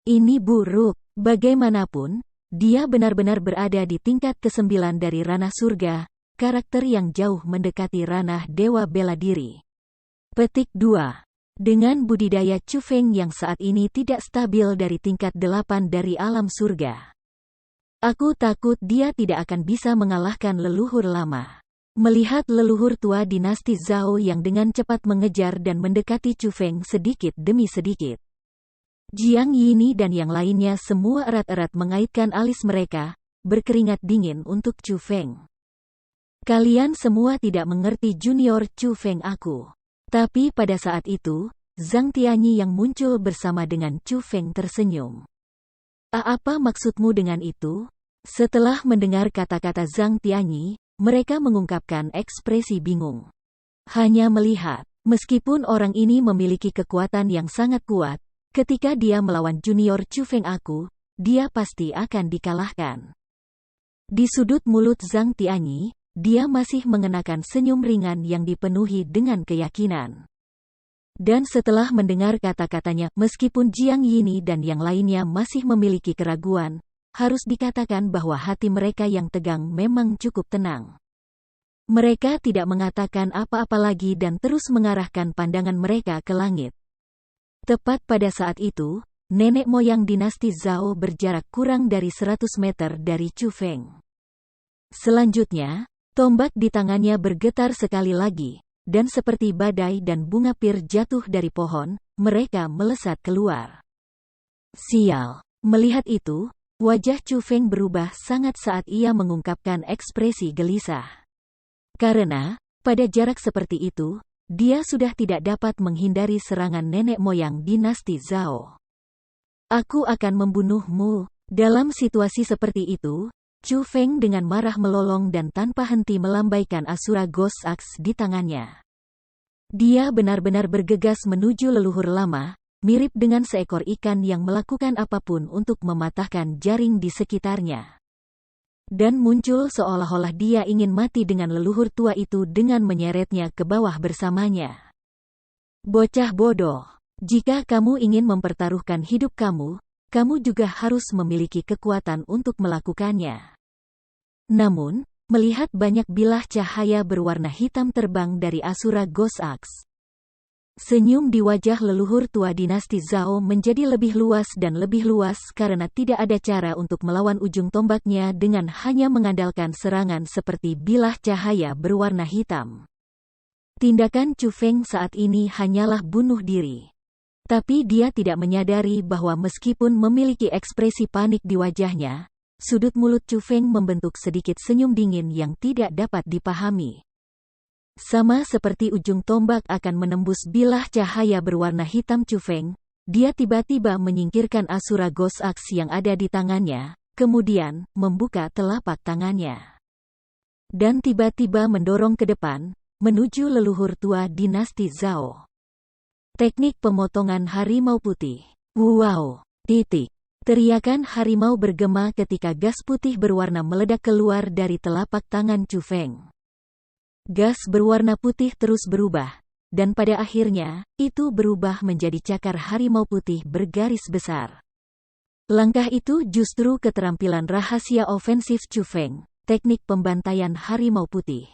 Ini buruk. Bagaimanapun, dia benar-benar berada di tingkat ke-9 dari ranah surga, karakter yang jauh mendekati ranah dewa bela diri. Petik 2. Dengan budidaya Chu Feng yang saat ini tidak stabil dari tingkat 8 dari alam surga. Aku takut dia tidak akan bisa mengalahkan leluhur lama. Melihat leluhur tua dinasti Zhao yang dengan cepat mengejar dan mendekati Chu Feng sedikit demi sedikit. Jiang Yini dan yang lainnya semua erat-erat mengaitkan alis mereka, berkeringat dingin untuk Chu Feng. Kalian semua tidak mengerti junior Chu Feng aku. Tapi pada saat itu, Zhang Tianyi yang muncul bersama dengan Chu Feng tersenyum. Apa maksudmu dengan itu? Setelah mendengar kata-kata Zhang Tianyi, mereka mengungkapkan ekspresi bingung. Hanya melihat, meskipun orang ini memiliki kekuatan yang sangat kuat, ketika dia melawan junior Chu Feng aku, dia pasti akan dikalahkan. Di sudut mulut Zhang Tianyi, dia masih mengenakan senyum ringan yang dipenuhi dengan keyakinan. Dan setelah mendengar kata-katanya, meskipun Jiang Yini dan yang lainnya masih memiliki keraguan, harus dikatakan bahwa hati mereka yang tegang memang cukup tenang. Mereka tidak mengatakan apa-apa lagi dan terus mengarahkan pandangan mereka ke langit. Tepat pada saat itu, nenek moyang dinasti Zhao berjarak kurang dari 100 meter dari Chu Feng. Selanjutnya, tombak di tangannya bergetar sekali lagi, dan seperti badai dan bunga pir jatuh dari pohon, mereka melesat keluar. Sial! Melihat itu, wajah Chu Feng berubah sangat saat ia mengungkapkan ekspresi gelisah. Karena, pada jarak seperti itu, dia sudah tidak dapat menghindari serangan nenek moyang dinasti Zhao. Aku akan membunuhmu. Dalam situasi seperti itu, Chu Feng dengan marah melolong dan tanpa henti melambaikan Asura Ghost Axe di tangannya. Dia benar-benar bergegas menuju leluhur lama, mirip dengan seekor ikan yang melakukan apapun untuk mematahkan jaring di sekitarnya. Dan muncul seolah-olah dia ingin mati dengan leluhur tua itu dengan menyeretnya ke bawah bersamanya. Bocah bodoh, jika kamu ingin mempertaruhkan hidup kamu, kamu juga harus memiliki kekuatan untuk melakukannya. Namun, melihat banyak bilah cahaya berwarna hitam terbang dari Asura Ghost Axe, senyum di wajah leluhur tua dinasti Zhao menjadi lebih luas dan lebih luas karena tidak ada cara untuk melawan ujung tombaknya dengan hanya mengandalkan serangan seperti bilah cahaya berwarna hitam. Tindakan Chu Feng saat ini hanyalah bunuh diri. Tapi dia tidak menyadari bahwa meskipun memiliki ekspresi panik di wajahnya, sudut mulut Chu Feng membentuk sedikit senyum dingin yang tidak dapat dipahami. Sama seperti ujung tombak akan menembus bilah cahaya berwarna hitam Chu Feng, dia tiba-tiba menyingkirkan Asura Ghost Axe yang ada di tangannya, kemudian membuka telapak tangannya. Dan tiba-tiba mendorong ke depan, menuju leluhur tua dinasti Zhao. Teknik pemotongan harimau putih. Wow! Teriakan harimau bergema ketika gas putih berwarna meledak keluar dari telapak tangan Chu Feng. Gas berwarna putih terus berubah, dan pada akhirnya, itu berubah menjadi cakar harimau putih bergaris besar. Langkah itu justru keterampilan rahasia ofensif Chu Feng, teknik pembantaian harimau putih.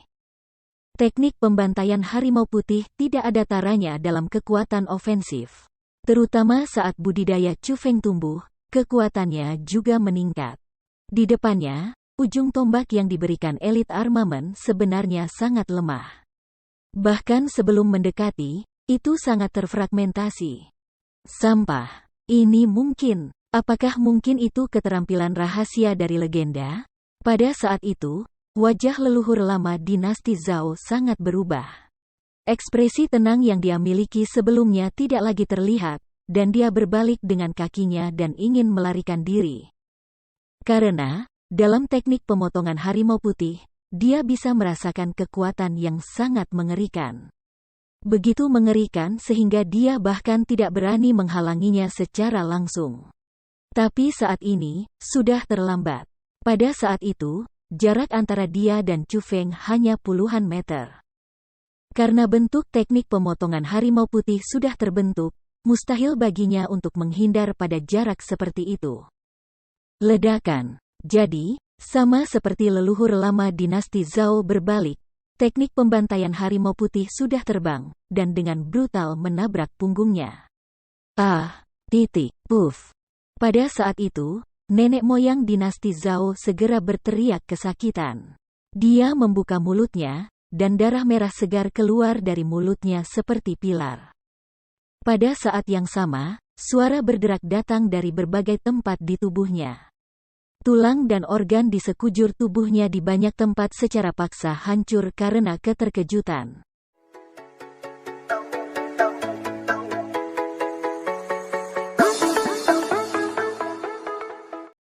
Teknik pembantaian harimau putih tidak ada taranya dalam kekuatan ofensif. Terutama saat budidaya Chu Feng tumbuh, kekuatannya juga meningkat. Di depannya, ujung tombak yang diberikan Elite Armament sebenarnya sangat lemah. Bahkan sebelum mendekati, itu sangat terfragmentasi. Sampah. Ini mungkin. Apakah mungkin itu keterampilan rahasia dari legenda? Pada saat itu, wajah leluhur lama dinasti Zhao sangat berubah. Ekspresi tenang yang dia miliki sebelumnya tidak lagi terlihat, dan dia berbalik dengan kakinya dan ingin melarikan diri. Karena, dalam teknik pemotongan harimau putih, dia bisa merasakan kekuatan yang sangat mengerikan. Begitu mengerikan sehingga dia bahkan tidak berani menghalanginya secara langsung. Tapi saat ini, sudah terlambat. Pada saat itu, jarak antara dia dan Chu Feng hanya puluhan meter. Karena bentuk teknik pemotongan harimau putih sudah terbentuk, mustahil baginya untuk menghindar pada jarak seperti itu. Ledakan. Jadi, sama seperti leluhur lama dinasti Zhao berbalik, teknik pembantaian harimau putih sudah terbang, dan dengan brutal menabrak punggungnya. Puff. Pada saat itu, nenek moyang dinasti Zhao segera berteriak kesakitan. Dia membuka mulutnya, dan darah merah segar keluar dari mulutnya seperti pilar. Pada saat yang sama, suara berderak datang dari berbagai tempat di tubuhnya. Tulang dan organ di sekujur tubuhnya di banyak tempat secara paksa hancur karena keterkejutan.